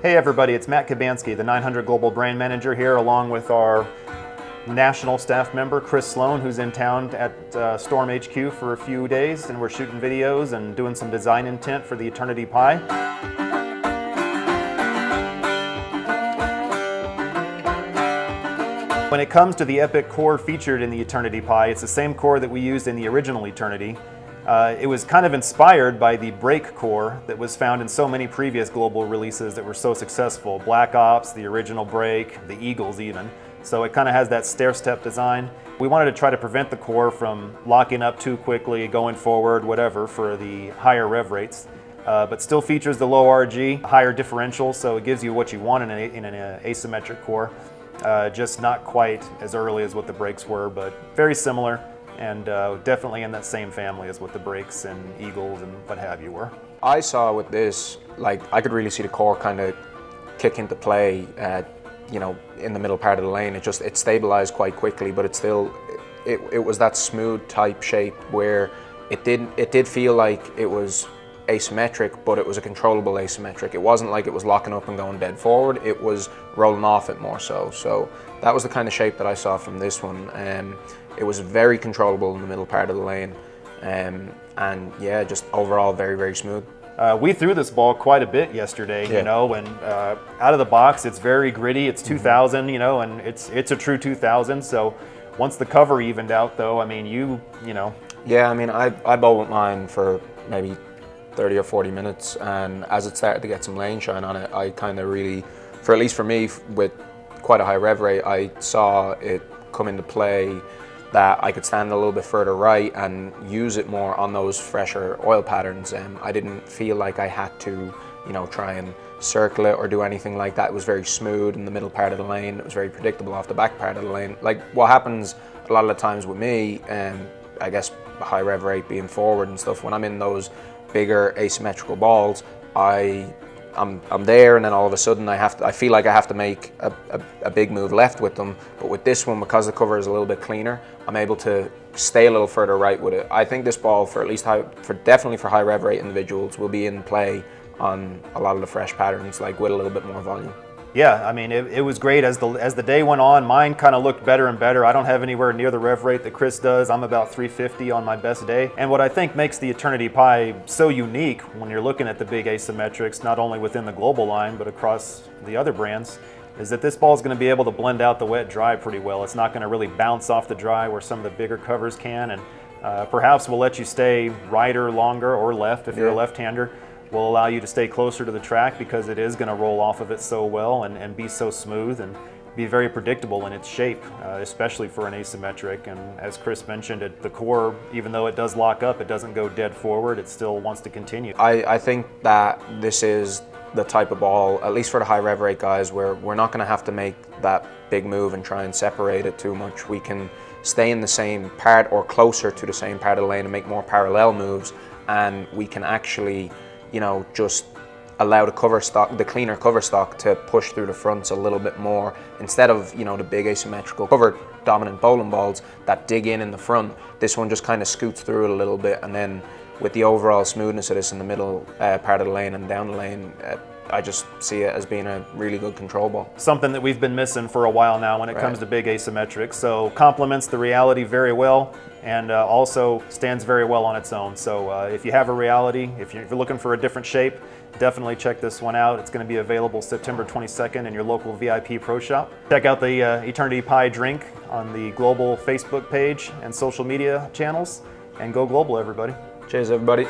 Hey everybody, it's Matt Cabanski, the 900 Global Brand Manager here, along with our national staff member, Chris Sloan, who's in town at Storm HQ for a few days, and we're shooting videos and doing some design intent for the Eternity Pie. When it comes to the Epoch core featured in the Eternity Pie, it's the same core that we used in the original Eternity. It was kind of inspired by the brake core that was found in so many previous global releases that were so successful. Black Ops, the original brake, the Eagles even. So it kind of has that stair-step design. We wanted to try to prevent the core from locking up too quickly, going forward, whatever, for the higher rev rates. But still features the low RG, higher differential, so it gives you what you want in an asymmetric core. Just not quite as early as what the brakes were, but very similar. And definitely in that same family as what the brakes and Eagles and what have you were. I saw with this, like, I could really see the core kind of kick into play, you know, in the middle part of the lane. It stabilized quite quickly, but it was that smooth type shape where it did feel like it was asymmetric, but it was a controllable asymmetric. It wasn't like it was locking up and going dead forward. It was rolling off it more so. So that was the kind of shape that I saw from this one. It was very controllable in the middle part of the lane, and yeah, just overall very, very smooth. We threw this ball quite a bit yesterday, Yeah. you know, and out of the box, it's very gritty. It's 2000, you know, and it's a true 2000. So once the cover evened out, though, I mean, you know. Yeah, I mean, I bowled with mine for maybe 30 or 40 minutes, and as it started to get some lane shine on it, I kind of really, at least for me, with quite a high rev rate, I saw it come into play that I could stand a little bit further right and use it more on those fresher oil patterns. I didn't feel like I had to, you know, try and circle it or do anything like that. It was very smooth in the middle part of the lane. It was very predictable off the back part of the lane. Like what happens a lot of the times with me, I guess the high rev rate being forward and stuff, when I'm in those bigger asymmetrical balls, I'm there, and then all of a sudden I feel like I have to make a big move left with them. But with this one, because the cover is a little bit cleaner, I'm able to stay a little further right with it. I think this ball, for at least definitely for high rev rate individuals, will be in play on a lot of the fresh patterns, like with a little bit more volume. Yeah, I mean, it was great as the day went on. Mine kind of looked better and better. I don't have anywhere near the rev rate that Chris does. I'm about 350 on my best day. And what I think makes the Eternity Pie so unique when you're looking at the big asymmetrics, not only within the global line, but across the other brands, is that this ball is going to be able to blend out the wet dry pretty well. It's not going to really bounce off the dry where some of the bigger covers can. And perhaps will let you stay righter longer or left if you're a left-hander. Will allow you to stay closer to the track because it is going to roll off of it so well and be so smooth and be very predictable in its shape, especially for an asymmetric. And as Chris mentioned, the core, even though it does lock up, it doesn't go dead forward. It still wants to continue. I think that this is the type of ball, at least for the high rev rate guys, where we're not going to have to make that big move and try and separate it too much. We can stay in the same part or closer to the same part of the lane and make more parallel moves, and we can actually, you know, just allow the cleaner cover stock to push through the fronts a little bit more, instead of, you know, the big asymmetrical cover dominant bowling balls that dig in the front. This one just kind of scoots through it a little bit, and then with the overall smoothness of this in the middle part of the lane and down the lane, I just see it as being a really good control ball. Something that we've been missing for a while now when it comes to big asymmetrics. So complements the Reality very well, and also stands very well on its own. So if you have a Reality, if you're looking for a different shape, definitely check this one out. It's going to be available September 22nd in your local VIP Pro Shop. Check out the Eternity Pie drink on the global Facebook page and social media channels, and go global, everybody. Cheers, everybody.